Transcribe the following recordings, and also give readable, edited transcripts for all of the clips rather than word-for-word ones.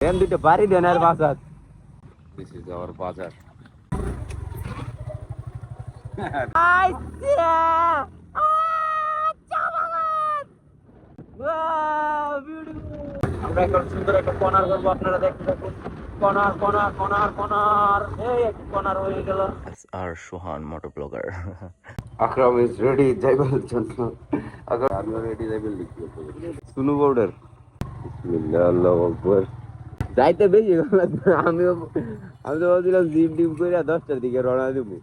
দেন দুটো বাড়ি দেন আর বাজার। This is our বাজার। আচ্ছা আমরা এখন সুন্দর একটা কর্নার করবো, আপনারা দেখতে থাকুন। কর্নার কর্নার কর্নার কর্নার, এই একটা কর্নার হয়ে গেল। আর Sohan motor blogger Akram is ready যাইবার জন্য। আমিও রেডি যাইবার লিখবো সুনু বোর্ডার। বিসমিল্লাহ আল্লাহু আকবার। যাইতে বেশি লাগবে। আমি তো ভাবছিলাম জিম টিম করে 10টার দিকে রওনা দেবো।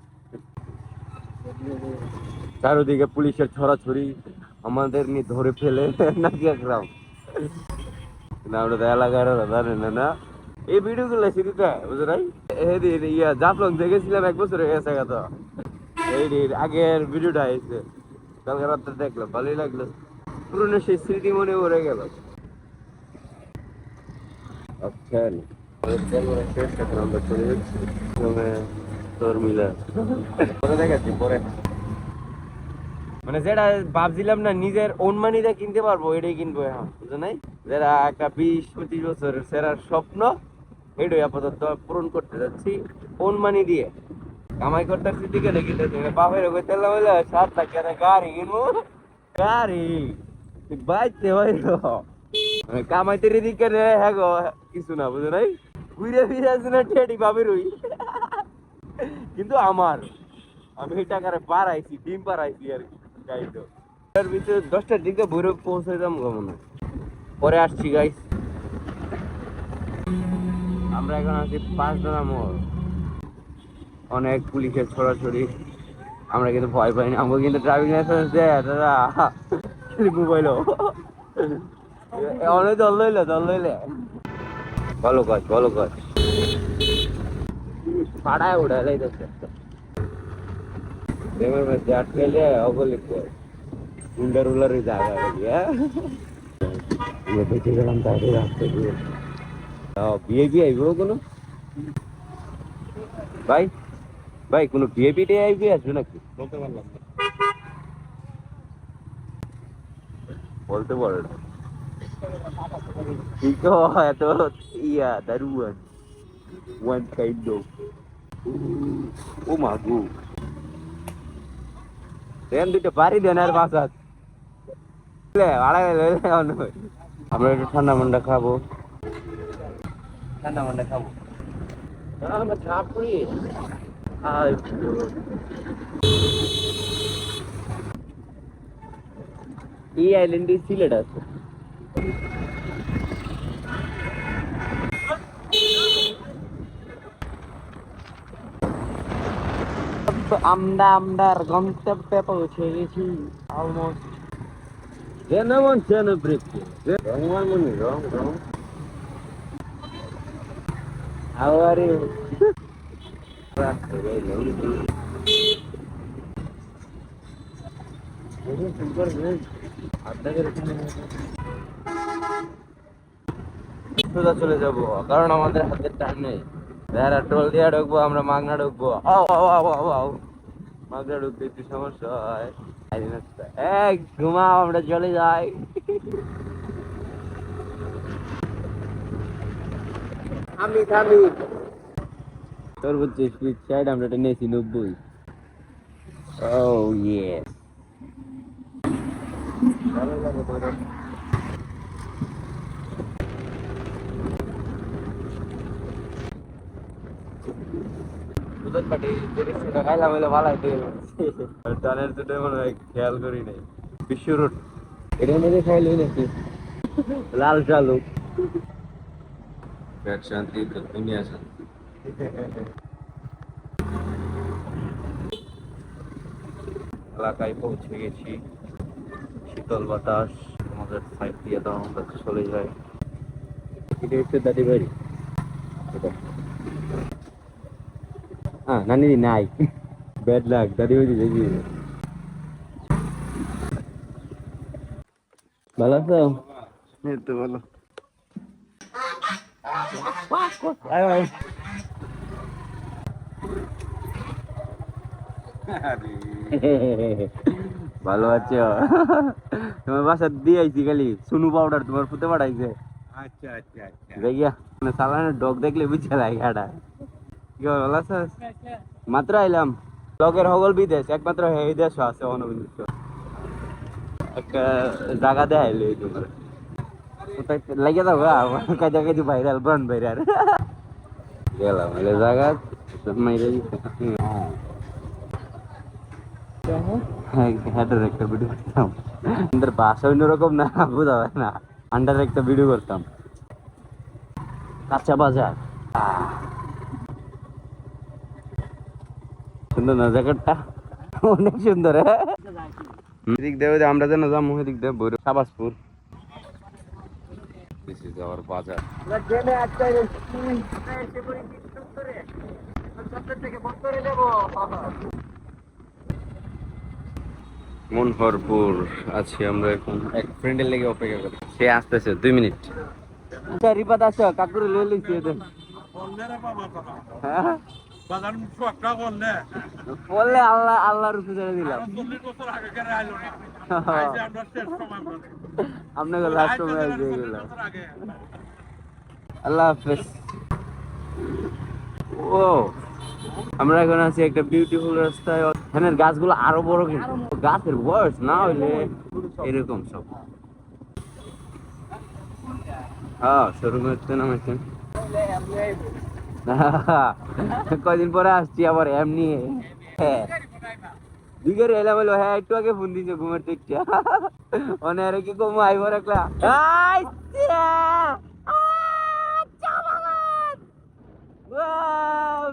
চারোদিকে পুলিশের ছড়াছড়ি, আমাদের নিয়ে ধরে ফেলে নাকি একরাম না, আমরা তো এলাকার জানেন না এই ভিডিও গুলো সিরিজটা বুঝলাই। এদিন ইয়া জাফলং দেখেছিলাম 1 বছর হয়ে গেছে তো, এই আগের ভিডিওটা আইছে কালকে রাত্রে দেখলাম, ভালোই লাগলো। পুরনো সেই স্মৃতি মনে পড়ে গেল। আচ্ছা আমরা চলে যাচ্ছি তোর মিলা পরে দেখাচ্ছি পরে। মানে যেটা ভাবছিলাম না নিজের ওন মানি দিয়ে কিনতে পারবো, এটাই কিনবো এখন, বুঝো নাই? যেটা একটা 20-25 বছরের সেরার স্বপ্ন, এটাই আপাতত পূরণ করতে যাচ্ছি ওন মানি দিয়ে। কামাই করতে দিকে কিনতে বাপের কইতেলাম হইলে 7 লাখ টাকা গাড়ি কিনবো। গাড়ি বাইতে হইল মানে কামাইতে দিকে হ্যাঁ গো কিছু না, বুঝো নাই? ঘুরে ফিরে আসছে না ঠেডি বাপের ওই কিন্তু আমার, আমি এই টাকারে পারাইছি, ডিম পারাইছি আর কি। যাই তো এর ভিতরে 10টার দিকে ভৈরব পৌঁছে যাবো মনে হয়। পরে আসছি গাইস, আমরা এখন আছি 5 মোড়। অনেক পুলিশের ছড়াছড়ি, আমরা কিন্তু ভয় পাই না। আমাকে কিন্তু ড্রাইভিং লাইসেন্স দেয় দাদা, মোবাইলও অনেক দল লইলে ভালো কাজ ভালো কাজ পাড়ায় উঠে লাইতেছে প্রেমের মধ্যে আটকেলে অগলিক উন্ডার উলারের জায়গা বেঁচে গেলাম তাদের রাস্তা দিয়ে। বিয়ে আইব কোনো ভাই? ভাই কোনো বিয়ে আইবি আসবে নাকি? বলতে পারলাম না, বলতে পারে না ঠিক এত ইয়া দারুয়ান ওয়ান কাইন্ড অফ ও মাগু। দেন দুটো বাড়ি দেন আর বাসাত আমরা একটু ঠান্ডা মান্ডা খাবো, ঠান্ডা মান্ডা খাবো। আমরা চাপড়ি এই আইল্যান্ডে সিলেট আছে। আমরা গন্তব্যে পৌঁছে গেছি অলমোস্ট। যেমন যেন বৃষ্টি রঙমান মনে রং রং আওয়ারে সোজা চলে যাবো কারণ আমাদের হাতে টাইম নেই। যারা টোল দিয়ে ঢুকবো, আমরা মাগনা ঢুকবো। মাগনা ঢুকতে একটু সমস্যা হয়। ঘুমাও, আমরা চলে যাই। থামি সর্বোচ্চ স্পিড সাইড আমরা এটা নিয়েছি 90। ও ইয়েস ভালো লাগে তোরা। দুধের পাটি সেটা খাইলাম হইলে ভালো হইতে টানের দুটো মনে হয় খেয়াল করি নাই। বিশ্ব রোড এটার মধ্যে খাইলই নাকি লাল চালু পেট শান্তি তো দুনিয়া শান্তি। এলাকায় পৌঁছে গেছি, শীতল বাতাস আমাদের সাইড দিয়ে দাও, আমরা চলে যাই। এটা হচ্ছে দাদি বাড়ি। হ্যাঁ নানি নাই, ব্যাড লাক, দাদি বাড়ি দেখি। ভালো আছো? এই তো ভালো। ভালো আছো? তোমার বাসা দিয়ে আইছি খালি সুনু পাউডার তোমার ফুটে পাঠাইছে। আচ্ছা আচ্ছা আচ্ছা। মানে চালানের ডগ দেখলে বুঝে লাগে গাড়া। কি খবর, ভালো আছিস? মাত্র আইলাম। লগের হগল বিদেশ, একমাত্র এই দেশ আছে অনবিশ্ব একটা জায়গা দেখাইলো এই তোমার কোথায় লাগে যাবো কাজা কাজি ভাইরাল বান ভাইরাল গেলাম এলে জায়গা মাইরে হেডের একটা ভিডিও করতাম আমাদের বাসা অন্যরকম না বুঝা হয় না আন্ডার একটা ভিডিও করতাম কাঁচা বাজার সুন্দর না জায়গাটা অনেক সুন্দর এদিক দেবে আমরা যেন যাবো এদিক দেব শাবাজপুর This is our বাজার মনহরপুর আছি আমরা এখন এক ফ্রেন্ডের লেগে অপেক্ষা করি সে আসতেছে 2 মিনিট আচ্ছা রিপাত আসো কাকুরে লয়ে লইছি এদের হ্যাঁ বললে আল্লাহ আল্লাহর রূপে ছেড়ে দিলাম আপনাকে লাস্ট সময় দিয়ে গেলাম আল্লাহ হাফেজ ও আমরা এখন আছি একটা বিউটিফুল রাস্তায় এখানের গাছগুলো আরো বড় কিন্তু গাছের বয়স না হইলে এরকম সব হ্যাঁ শোরুম হচ্ছে নামাইছে কয়দিন পরে আসছি আবার এমনি দিকের এলাম বললো হ্যাঁ একটু আগে ফোন দিয়েছে ঘুমের দেখছি অনেক কি কমু আইবার একলা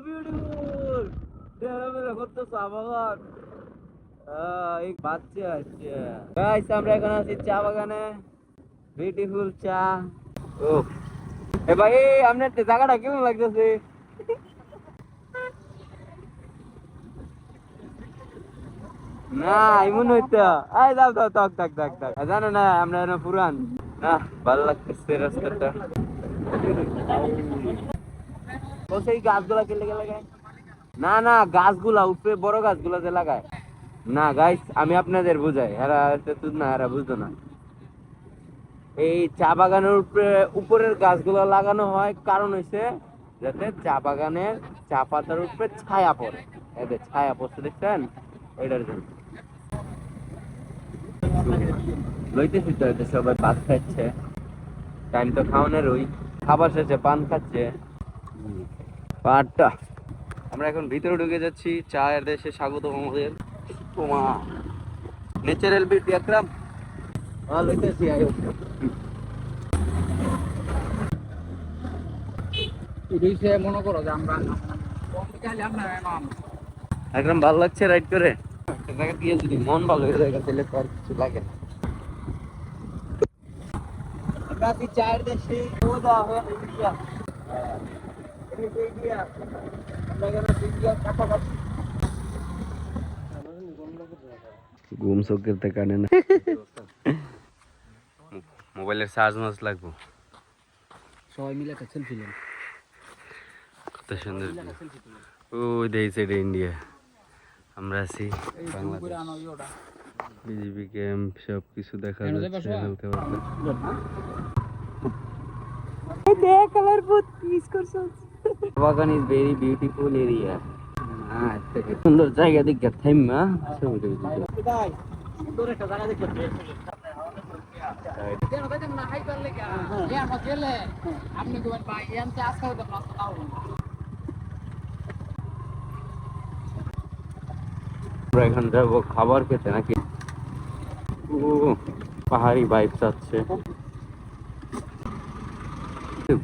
বিউটিফুল কত চা বাগান এক বাচ্চা আছে গাইস আমরা এখন আছি চা বাগানে বিউটিফুল চা ও এ ভাই আপনার জায়গাটা কেমন লাগতেছে না এমন হইতো আই দাও দাও তক তক তক তক জানো না আমরা না পুরান না ভালো লাগতেছে রাস্তাটা সেই গাছগুলা কে লেগে লাগায় না না গাছগুলা উপরে বড় গাছগুলা যে লাগায় না গাইস আমি আপনাদের বুঝাই এরা না এরা বুঝতো না এই চা বাগানের উপরের গাছগুলো লাগানো হয় কারণ হইছে যাতে চা বাগানের চা পাতার উপরে ছায়া পড়ে এদের ছায়া পড়ছে দেখছেন এটার জন্য লইতেছি তো এটা সবাই ভাত খাচ্ছে টাইম তো খাওয়ানোর ওই খাবার শেষে পান খাচ্ছে পাটটা আমরা এখন ভিতরে ঢুকে যাচ্ছি চায়ের দেশে স্বাগত আমাদের তোমা ন্যাচারাল বিউটি আকরাম লইতেছি আয়ো মনে করো যে আমরা একদম ভালো লাগছে রাইড করে জায়গা দিয়ে যদি মন ভালো হয়ে যায় তাহলে তো আর কিছু লাগে না চায়ের দেশে ঘুম চোখের কানে না মোবাইলের চার্জ মাস লাগবো সবাই মিলে একটা সেলফি নেন কত সুন্দর ওই দেখছে এটা ইন্ডিয়া আমরা আছি বাংলাদেশ বিজেপি ক্যাম্প সব কিছু দেখা যাচ্ছে হালকা বাগান ইজ ভেরি বিউটিফুল এরিয়া সুন্দর জায়গা দেখে থাইমা সুন্দর একটা জায়গা দেখতে আমরা এখন যাবো খাবার খেতে নাকি পাহাড়ি বাইক চাচ্ছে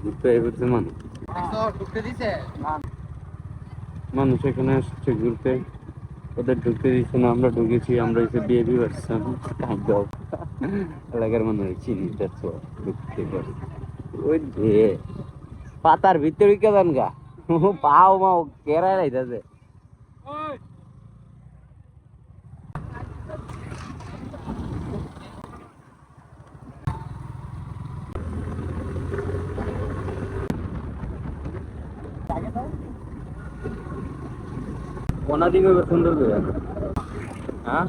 ঘুরতে মানুষ এখানে আসছে ঘুরতে ওদের ঢুকতে দিচ্ছে না আমরা ঢুকেছি আমরা এসে বিয়ে দিয়ে আসছিলাম এলাকার মানুষ চিনি ঢুকতে পারছি ওই যে পাতার ভিতরে কেমন গা পাও মাও কেরাই লাইতেছে সুন্দর করে হ্যাঁ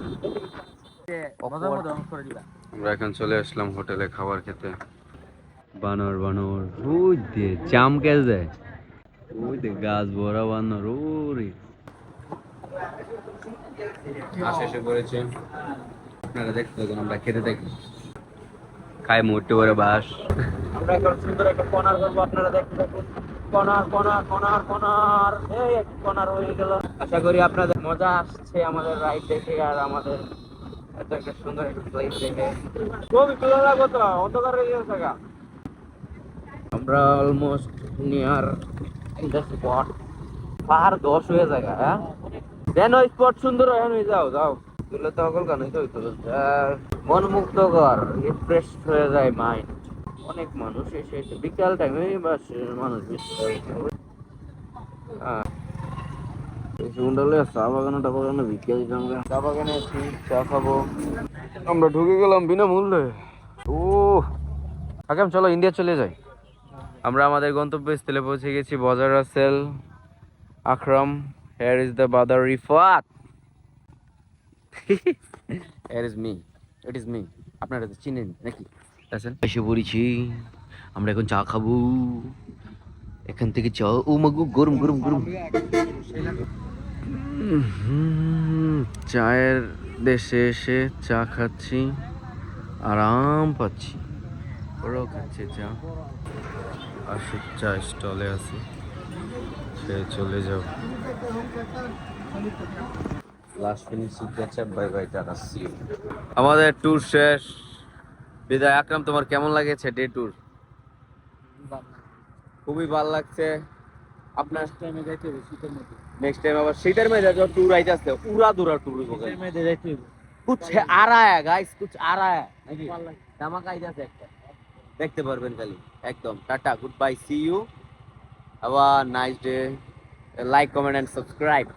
আমরা এখন চলে আসলাম হোটেলে খাবার খেতে বানর বানর ওই দে চাম কেস দেয় ওই দে গাছ ভরা বানর ওরে শেষে করেছে আপনারা দেখতে থাকুন আমরা খেতে থাকি খাই মোটে করে বাস আমরা এখন সুন্দর একটা কর্নার করবো, আপনারা দেখতে থাকুন। কর্নার কর্নার কর্নার কর্নার, এই এক কর্নার হয়ে গেল। আশা করি আপনাদের মজা আসছে আমাদের রাইড দেখে আর আমাদের এত একটা সুন্দর একটা প্লেস দেখে। খুবই ভালো লাগলো তো, অন্ধকার হয়ে গেছে গা। আমরা অলমোস্ট নিয়ার দ্য স্পট। পাহাড় 10 হয়ে যায়, হ্যাঁ দেন ওই স্পট সুন্দর হয়ে যাও যাও তুলে তো সকল গান হইতে হইতো। মন মুক্ত কর, রিফ্রেশ হয়ে যায় মাইন্ড। অনেক মানুষ এসে এসে বিকাল টাইমে বাস মানুষ বেশি হয়। সুন্দরলে চা বাগানে টা বাগানে বিকেল আমরা চা বাগানে আছি, চা খাবো। আমরা ঢুকে গেলাম বিনামূল্যে। ও আগাম চলো ইন্ডিয়া চলে যাই। আমরা আমাদের গন্তব্যস্থলে পৌঁছে গেছি, বাজার Rasel Akram. Here is the brother Rifat. Here is me, it is me. আপনারা তো চিনেন নাকি? এসে পড়েছি, আমরা এখন চা খাবো। এখান থেকে চা, ও মাগু গরম গরম গরম। চায়ের দেশে এসে চা খাচ্ছি, আরাম পাচ্ছি। ওরাও খাচ্ছে চা, আসে চা স্টলে আছে, সে চলে যাও। Last finishing catch up, bye bye, tata, see you. আমাদের ট্যুর শেষ, বিদায়। আকরাম, তোমার কেমন লাগেছে ডে ট্যুর? খুবই ভালো লাগছে। আপনার টাইমে যাইতে হবে শীতের মধ্যে। নেক্সট টাইম আবার শীতের মধ্যে যখন ট্যুর আইতে আসতে উড়া দুরা ট্যুর হইব। শীতের মধ্যে যাইতে হবে। कुछ आ रहा है गाइस, कुछ आ रहा है नाকি ধামাকা আইতাছে একটা, দেখতে পারবেন খালি। একদম tata, good bye, see you, have a nice day, like comment and subscribe.